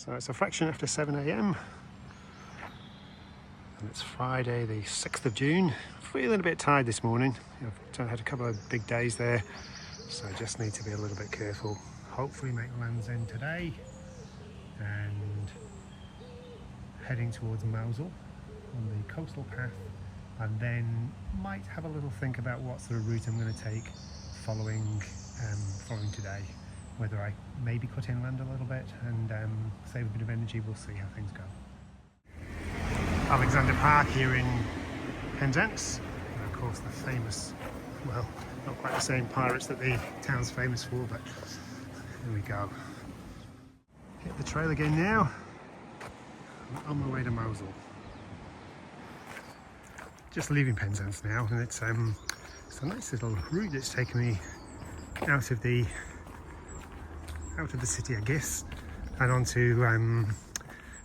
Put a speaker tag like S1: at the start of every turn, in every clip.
S1: So it's a fraction after 7 AM and it's Friday the 6th of June. Feeling a bit tired this morning. I've had a couple of big days there, so I just need to be a little bit careful. Hopefully make Land's End today and heading towards Mosul on the coastal path, and then might have a little think about what sort of route I'm going to take following today. Whether I maybe cut inland a little bit and save a bit of energy, we'll see how things go. Alexander Park here in Penzance, and of course the famous, well, not quite the same pirates that the town's famous for, but here we go. Hit the trail again now. I'm on my way to Mosul. Just leaving Penzance now, and it's a nice little route that's taken me out of the city, I guess, and onto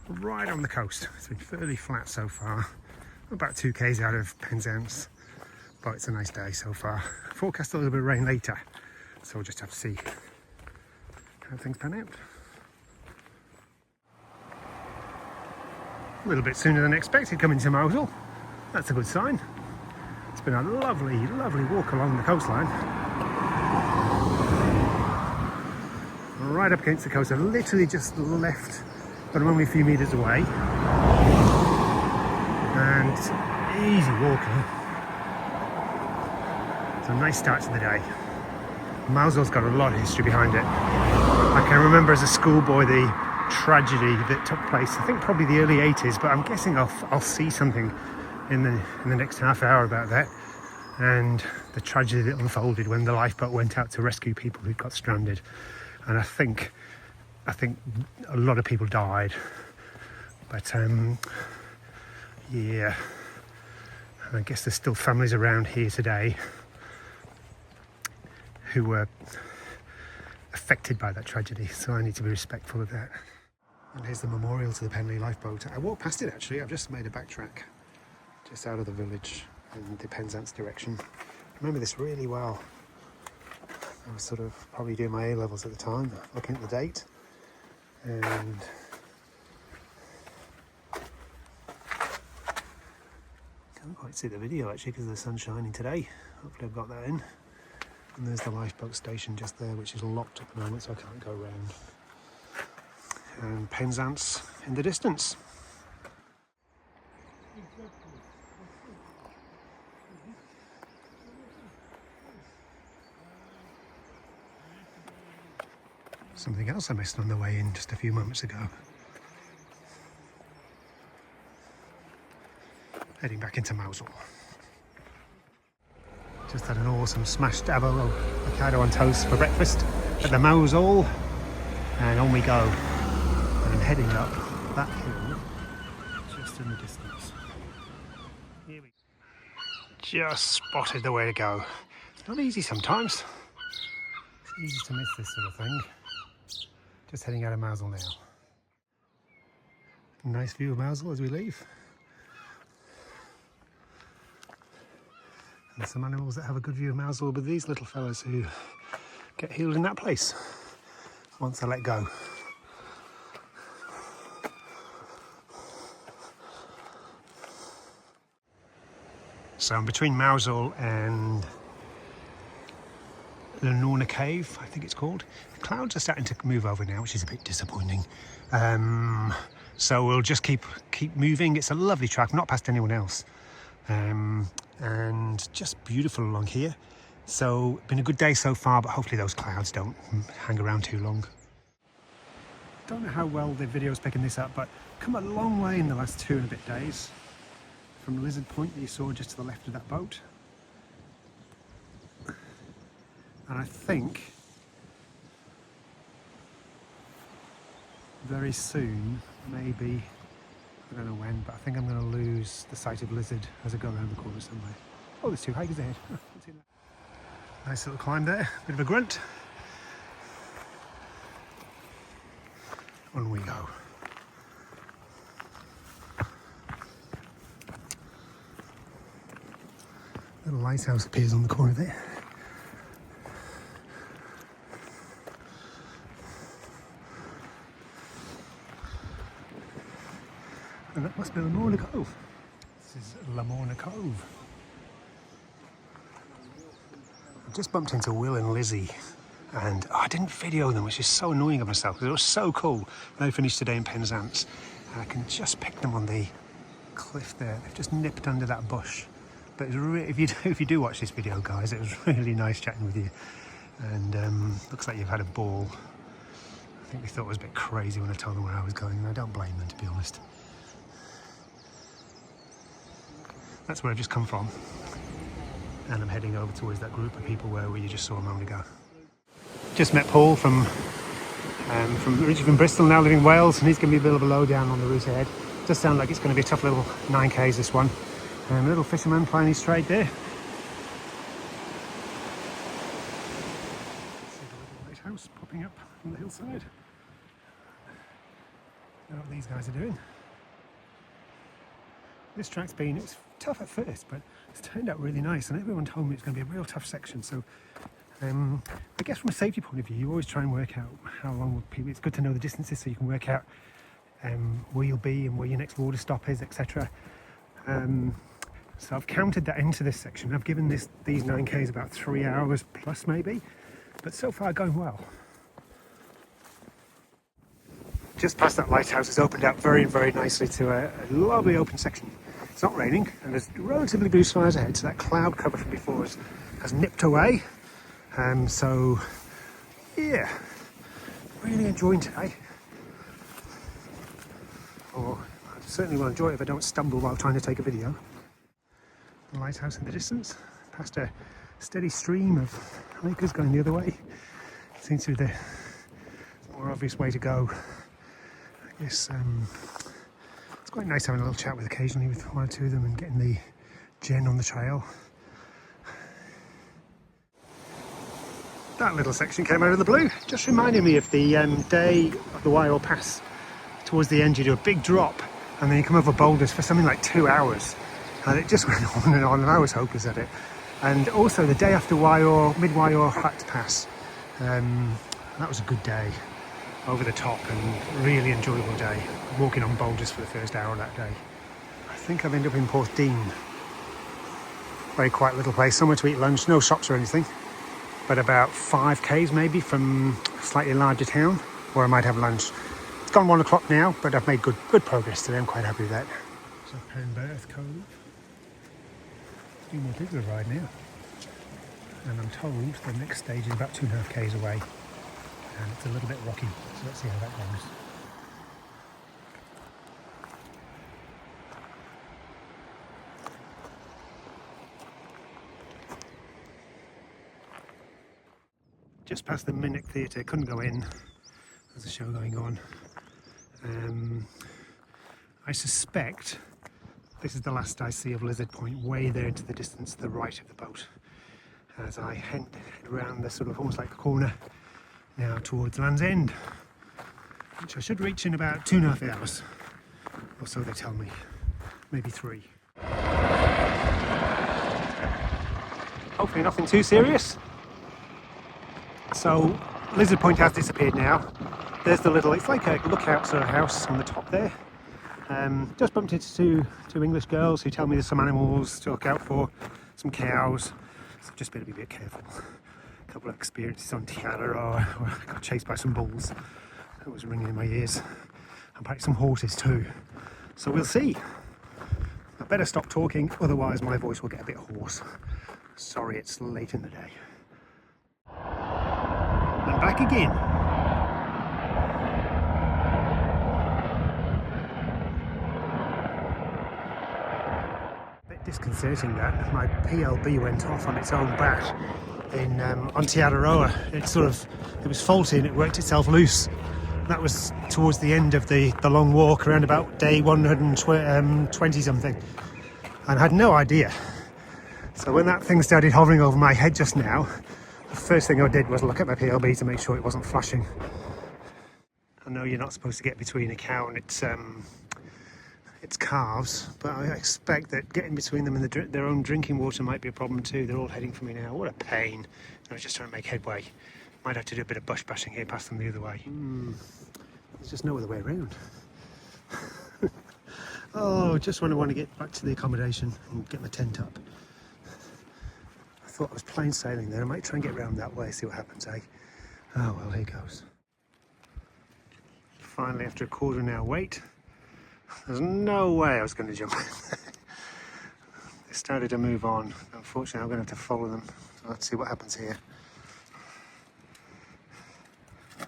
S1: right on the coast. It's been fairly flat so far. About 2 k's out of Penzance, but it's a nice day so far. Forecast a little bit of rain later, so we'll just have to see how things pan out. A little bit sooner than expected coming to Mosul. That's a good sign. It's been a lovely, lovely walk along the coastline. Right up against the coast. I've literally just left, but I'm only a few metres away. And it's easy walking. It's a nice start to the day. Mosul's got a lot of history behind it. I can remember as a schoolboy the tragedy that took place, I think probably the early 80s, but I'm guessing I'll see something in the next half hour about that, and the tragedy that unfolded when the lifeboat went out to rescue people who got stranded. And I think a lot of people died, but yeah, and I guess there's still families around here today who were affected by that tragedy, so I need to be respectful of that. And here's the memorial to the Penley lifeboat. I walked past it actually. I've just made a backtrack just out of the village in the Penzance direction. I remember this really well. I was sort of probably doing my A-levels at the time, looking at the date, and can't quite see the video actually because the sun's shining today. Hopefully I've got that in. And there's the lifeboat station just there, which is locked at the moment, so I can't go around. And Penzance in the distance. Something else I missed on the way in just a few moments ago. Heading back into Mosul. Just had an awesome smashed avocado on toast for breakfast at the Mosul, and on we go. And I'm heading up that hill just in the distance. Here we go. Just spotted the way to go. It's not easy sometimes. It's easy to miss this sort of thing. Just heading out of Mosul now. Nice view of Mosul as we leave. And some animals that have a good view of Mosul, but these little fellas who get healed in that place once they let go. So I'm between Mosul and the Norna Cave, I think it's called. The clouds are starting to move over now, which is a bit disappointing. So we'll just keep moving. It's a lovely track, not past anyone else. And just beautiful along here. So been a good day so far, but hopefully those clouds don't hang around too long. Don't know how well the video's picking this up, but come a long way in the last 2 and a bit days. From Lizard Point that you saw just to the left of that boat. And I think very soon, maybe, I don't know when, but I think I'm going to lose the sight of Lizard as I go around the corner somewhere. Oh, there's 2 hikers ahead. Nice little climb there, bit of a grunt. On we go. Little lighthouse appears on the corner there. And that must be Lamorna Cove. This is Lamorna Cove. I just bumped into Will and Lizzie, and I didn't video them, which is so annoying of myself because it was so cool. They finished today in Penzance, and I can just pick them on the cliff there. They've just nipped under that bush. But it was if you do watch this video, guys, it was really nice chatting with you. And looks like you've had a ball. I think they thought it was a bit crazy when I told them where I was going, and I don't blame them, to be honest. That's where I've just come from, and I'm heading over towards that group of people where you just saw a moment ago. Just met Paul from originally from Bristol, now living in Wales, and he's going to be a bit of a lowdown on the route ahead. Does sound like it's going to be a tough little 9Ks, this one. A little fisherman plying his trade there. See the little lighthouse popping up on the hillside. I don't know what these guys are doing. This track's been, it's tough at first, but it's turned out really nice, and everyone told me it's going to be a real tough section. So I guess from a safety point of view, you always try and work out how long will people, it's good to know the distances so you can work out where you'll be and where your next water stop is, etc. So I've counted that into this section. I've given these 9Ks about 3 hours plus maybe, but so far going well. Just past that lighthouse has opened out very, very nicely to a lovely open section. It's not raining and there's relatively blue skies ahead, so that cloud cover from before has nipped away. So yeah, really enjoying today. Or I certainly will enjoy it if I don't stumble while trying to take a video. The lighthouse in the distance, past a steady stream of hikers going the other way. Seems to be the more obvious way to go. I guess it's quite nice having a little chat with occasionally with one or two of them and getting the gen on the trail. That little section came out of the blue, just reminded me of the day of the Waior Pass. Towards the end you do a big drop and then you come over boulders for something like 2 hours. And it just went on, and I was hopeless at it. And also the day after mid-Waior Hut Pass, that was a good day, over the top, and really enjoyable day. Walking on boulders for the first hour of that day. I think I've ended up in Porthdene. Very quiet little place, somewhere to eat lunch, no shops or anything, but about 5Ks maybe from a slightly larger town, where I might have lunch. It's gone 1 o'clock now, but I've made good progress today. I'm quite happy with that. So Penzance Cove. Few more people to ride now, and I'm told the next stage is about 2.5 Ks away, and it's a little bit rocky, so let's see how that goes. Just past the Minnock Theatre, couldn't go in, there's a show going on. I suspect this is the last I see of Lizard Point, way there into the distance to the right of the boat, as I head around the sort of almost like a corner now towards Land's End, which I should reach in about 2.5 hours, or so they tell me, maybe 3. Hopefully nothing too serious. So Lizard Point has disappeared now. There's the little, it's like a lookout sort of house on the top there. Just bumped into two English girls who tell me there's some animals to look out for, some cows, so just better be a bit careful. A couple of experiences on Tiara, where I got chased by some bulls. That was ringing in my ears. And perhaps some horses too. So we'll see. I better stop talking, otherwise my voice will get a bit hoarse. Sorry, it's late in the day. I'm back again. Disconcerting that my PLB went off on its own bat in on Tiararoa. It was faulty and it worked itself loose. That was towards the end of the long walk, around about day 120 something, and I had no idea. So when that thing started hovering over my head just now, the first thing I did was look at my PLB to make sure it wasn't flashing. I know you're not supposed to get between a cow and its calves, but I expect that getting between them and their own drinking water might be a problem too. They're all heading for me now. What a pain. I was just trying to make headway. Might have to do a bit of bush bashing here past them the other way. There's just no other way around. Oh, just when I want to get back to the accommodation and get my tent up. I thought I was plain sailing there. I might try and get round that way, see what happens, eh? Oh well, here goes. Finally, after a quarter of an hour wait, there's no way I was going to jump in. They started to move on. Unfortunately, I'm going to have to follow them. So let's see what happens here. I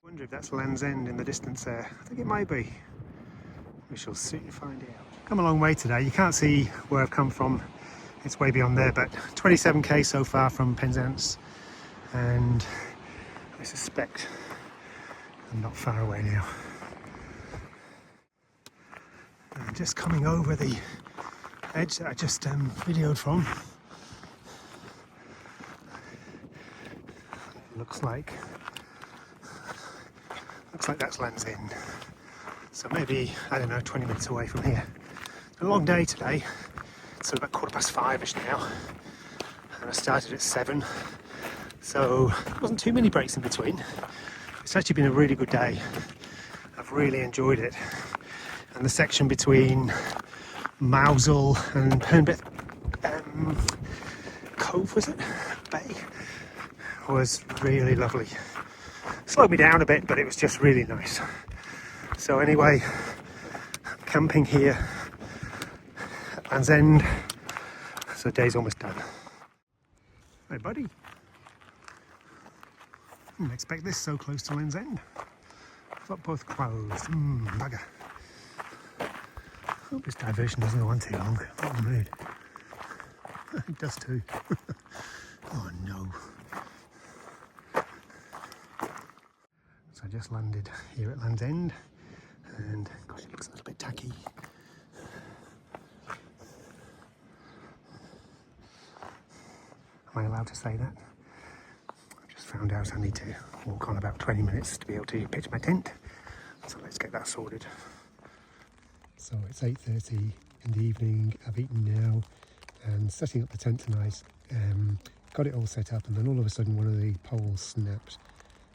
S1: wonder if that's Land's End in the distance there. I think it might be. We shall soon find out. Come a long way today. You can't see where I've come from. It's way beyond there, but 27k so far from Penzance, and I suspect I'm not far away now. I'm just coming over the edge that I just videoed from. Looks like that's Land's End. So maybe, I don't know, 20 minutes away from here. It's been a long day today. It's sort of about 5:15ish now. And I started at 7. So there wasn't too many breaks in between. It's actually been a really good day. I've really enjoyed it. And the section between Mousel and Pernbeth Cove, was it? Bay? Was really lovely. Slowed me down a bit, but it was just really nice. So anyway, I'm camping here at Land's End. So the day's almost done. Hey buddy. Didn't expect this so close to Land's End. I thought both closed. Bugger. Hope this diversion doesn't go on too long. What a mood. It does too. Oh no. So I just landed here at Land's End, and gosh, it looks a little bit tacky. Am I allowed to say that? I just found out I need to walk on about 20 minutes to be able to pitch my tent. So let's get that sorted. So it's 8:30 in the evening. I've eaten now and setting up the tent tonight. Got it all set up, and then all of a sudden one of the poles snapped.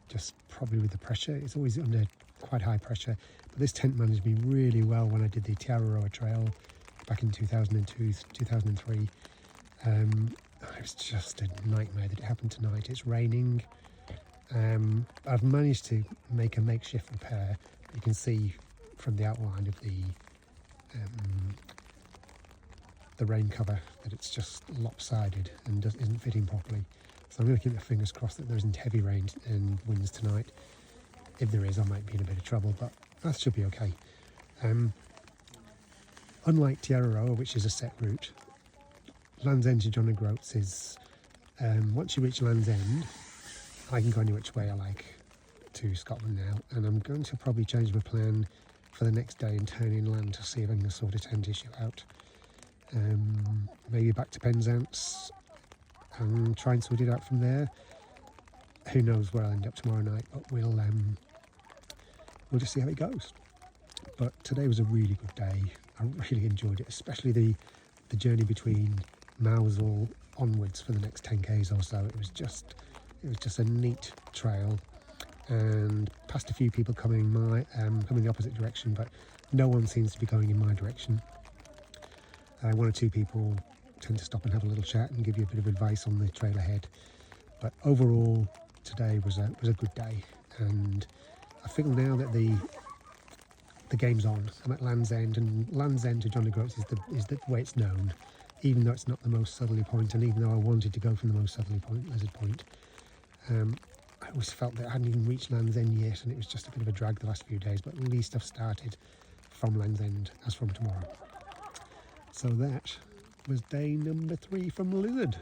S1: Just probably with the pressure. It's always under quite high pressure, but this tent managed me really well when I did the Tiararoa Trail back in 2002, 2003. It was just a nightmare that it happened tonight. It's raining. I've managed to make a makeshift repair. You can see from the outline of the rain cover that it's just lopsided and isn't fitting properly. So I'm going to keep my fingers crossed that there isn't heavy rain and winds tonight. If there is, I might be in a bit of trouble, but that should be okay. Unlike Tiararoa, which is a set route, Land's End to John O'Groats is, once you reach Land's End, I can go any which way I like to Scotland now, and I'm going to probably change my plan for the next day and turn inland to see if I can sort a tent issue out. Maybe back to Penzance and try and sort it out from there. Who knows where I'll end up tomorrow night, but we'll just see how it goes. But today was a really good day. I really enjoyed it, especially the journey between Mousel onwards for the next 10k's or so. It was just a neat trail, and past a few people coming the opposite direction, but no one seems to be going in my direction. One or two people tend to stop and have a little chat and give you a bit of advice on the trail ahead. But overall, today was a good day, and I feel now that the game's on. I'm at Land's End, and Land's End to John O'Groats is the way it's known, even though it's not the most southerly point, and even though I wanted to go from the most southerly point, Lizard Point. I always felt that I hadn't even reached Land's End yet, and it was just a bit of a drag the last few days, but at least I've started from Land's End as from tomorrow. So that was day number 3 from Lizard.